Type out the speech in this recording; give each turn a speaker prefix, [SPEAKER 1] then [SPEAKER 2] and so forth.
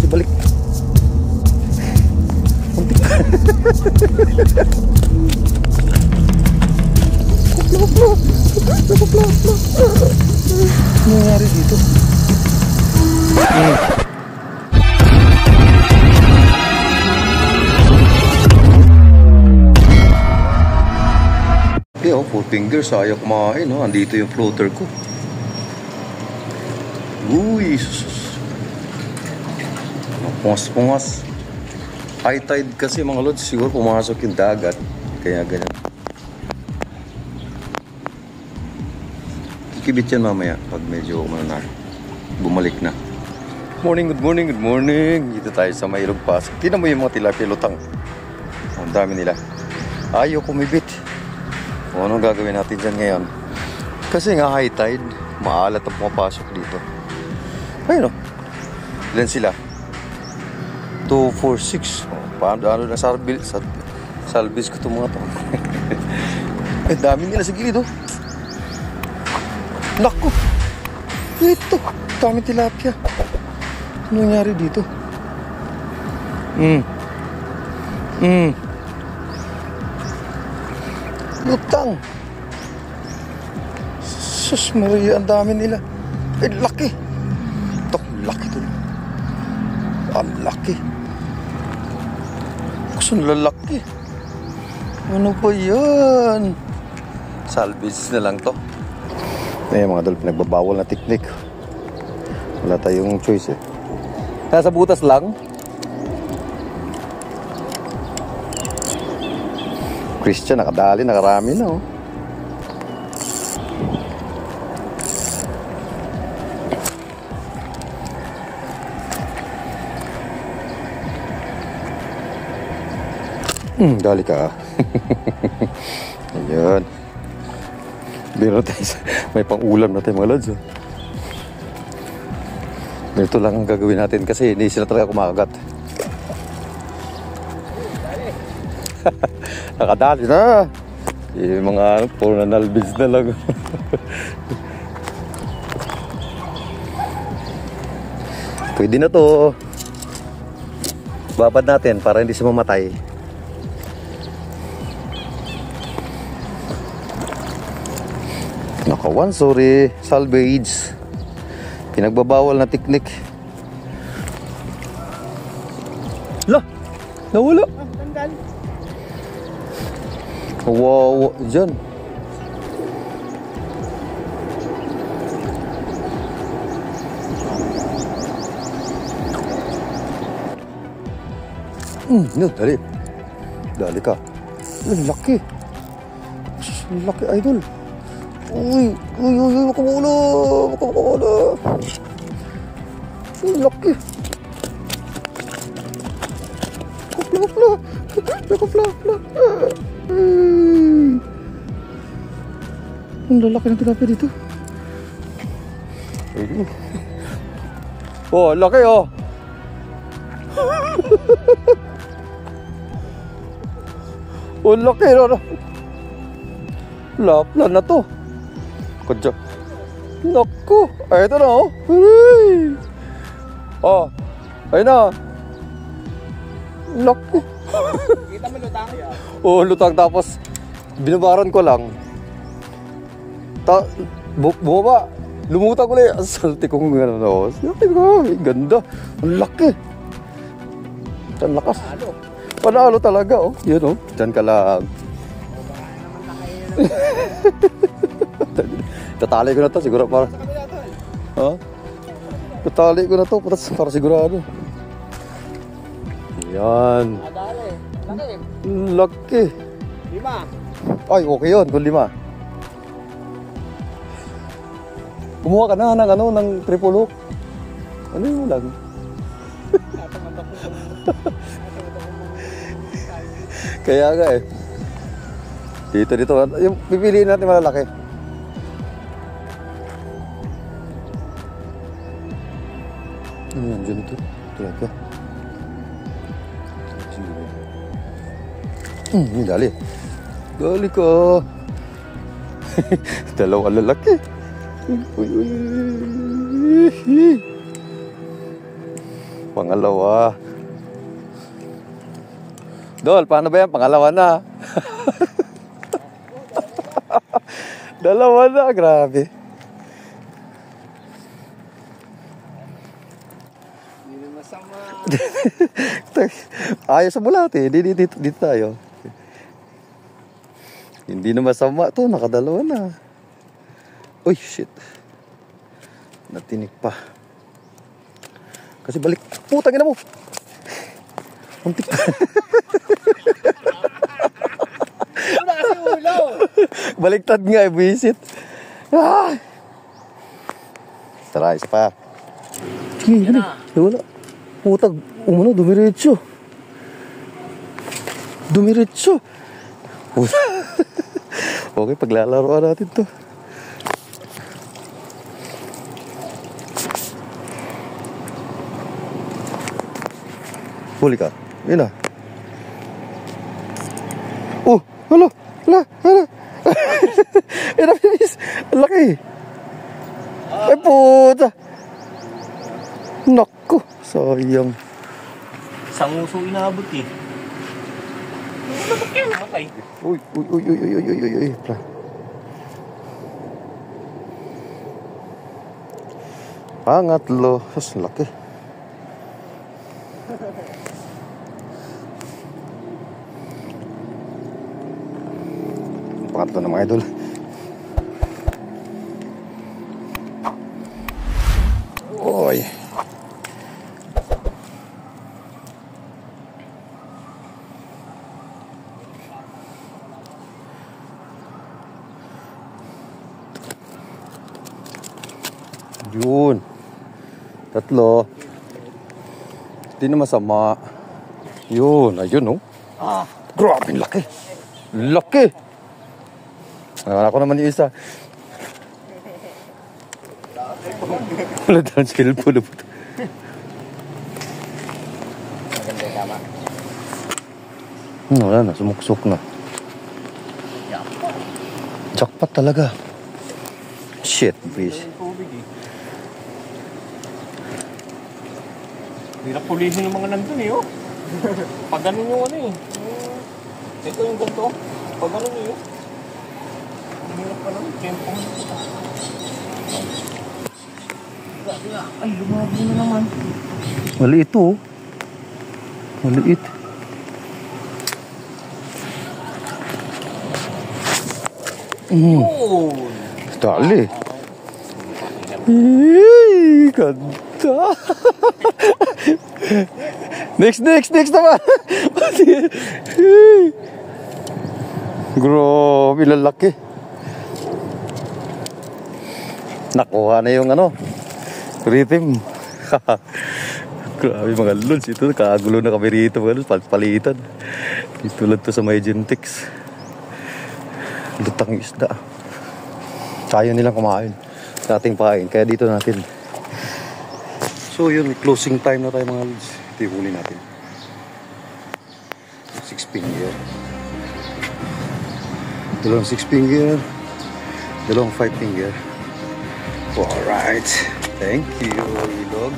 [SPEAKER 1] balik. Muntik ka. Ano nangyari dito? Okay, oh, 4 fingers, ayaw kumain, no? Andito yung floater ko. Uy, sus. Pungas-pungas. High tide kasi mga lods, siguro pumasok yung dagat. Kaya ganyan. Kikibit yan mamaya pag medyo bumalik na. Good morning. Dito tayo sa Mayrog Pasig. Tingnan mo yung mga tilapia lutang. Ang dami nila. Ayaw kumibit. O anong gagawin natin dyan ngayon? Kasi nga high tide, maalat ang pumapasok dito. Ayun o. Ilan sila? 2, 4, 6. Paano na salbis ko itong mga to. Ay, dami nila sa gilid o. Naku! Ito! Dami tilapia. Ano nangyari dito? Lutang! Sus Maria, ang dami nila. Eh, laki! Ito, laki to. Ang laki. Gusto lalaki. Ano ba yan? Salvage na lang to. Eh mga dol, pinagbabawal na teknik. Wala tayong choice eh. Nasa butas lang. Christian, nakadali, nakarami na oh. Dali ka. Ayan. Biro tayo. May pang-ulam na tayo mga lods oh. Ito lang ang gagawin natin kasi hindi sila talaga kumakagat. Nakadali na. Yung mga puro na nalbids na lang. Pwede na to. Babad natin para hindi siya mamatay. Nakawan, sorry. Salvage. Pinagbabawal na teknik. Lah! Nawala. Tanggal. Wow, dyan. Dali. Dali ka. Laki. Laki, idol. Uy, makamula. Laki. Kupla. Ang lalaki ng tilapia dito. Oh, laki oh. Oh, laki no. Lapla na to. Kudya. Naku, ay ito na oh. Oh, ayun na. Naku.
[SPEAKER 2] Kita mo lutang?
[SPEAKER 1] Oo, lutang tapos binabaran ko lang. Bumaba. Lumutang ulit. Ang salty kong gano'n. Oh. Ganda. Ang laki. Ang lakas. Panalo talaga oh. Yun oh. Diyan ka lang. Tatali ko na to siguro para. Ha? Tatali ko na to para sigurado. Yan. Laki. 5. Ay, okay yun. Kung 5. Kumuha ka na ng triple hook. Ano yun lang? Kaya nga eh. Dito. Yung pipiliin natin malalaki. Ano yan? Diyan ito. Talaga. Dali. Dali ka. Dalawang lalaki. Pangalawa. Dol, paano ba yan? Pangalawa na. Dalawa na, grabe.
[SPEAKER 2] Hindi na masama.
[SPEAKER 1] Ayos sa bulate. Dito tayo. Hindi na masama to. Nakadalawa na. Uy, shit. Natinik pa. Kasi balik. Putang ina mo. Muntik pa.
[SPEAKER 2] Wala kasi ulo.
[SPEAKER 1] Baliktad nga, visit. Ah! Tara, isa pa. Sige,
[SPEAKER 2] Yan
[SPEAKER 1] ano? Wala. Putang, umano, dumiretso. Dumiretso. Puta. Okay, paglalaroan natin to. Huli ka. Yun na. Oh, hala. Ina, bilis. Ang laki. Ay, puta. Naku, sayang.
[SPEAKER 2] Isang uso inaabot eh. Okay.
[SPEAKER 1] Uy. Pangatlo. Mas laki. Pangatlo na mga idol. Oy. Yun. Tatlo. Hindi na masama. Yun. Ayun, oh. Grabe, laki. Laki. Ako naman yung isa. Wala daw ang cellphone na puto.
[SPEAKER 2] Maganda yung tama.
[SPEAKER 1] Wala na. Sumuksok na. Jackpot talaga. Shit, fish.
[SPEAKER 2] Tubig eh. Hirap pulihin ng mga nandun eh, oh. Pag ganun yung ano eh. Ito yung ganito. Pag ganun eh, oh. Hirap pa lang. Tempo mo. Ay, lumabo na naman.
[SPEAKER 1] Maliit to, oh. Maliit.
[SPEAKER 2] Oh!
[SPEAKER 1] Dali. Yay! Ganda. Next naman. Grabe, lalaki. Nakuha na yung ano, rhythm. Grabe mga lods. Ito, kagulo na kami rito mga lods. Palitan. Dito lang to sa may Gentex. Lutang isda. Kaya nilang kumain sa ating pain. Kaya dito natin. So yun, closing time na tayo mga lods. Ito yung huli natin. 6 finger. Dalawang 6 finger. Dalawang 5 finger. Alright. Thank you, Ilog.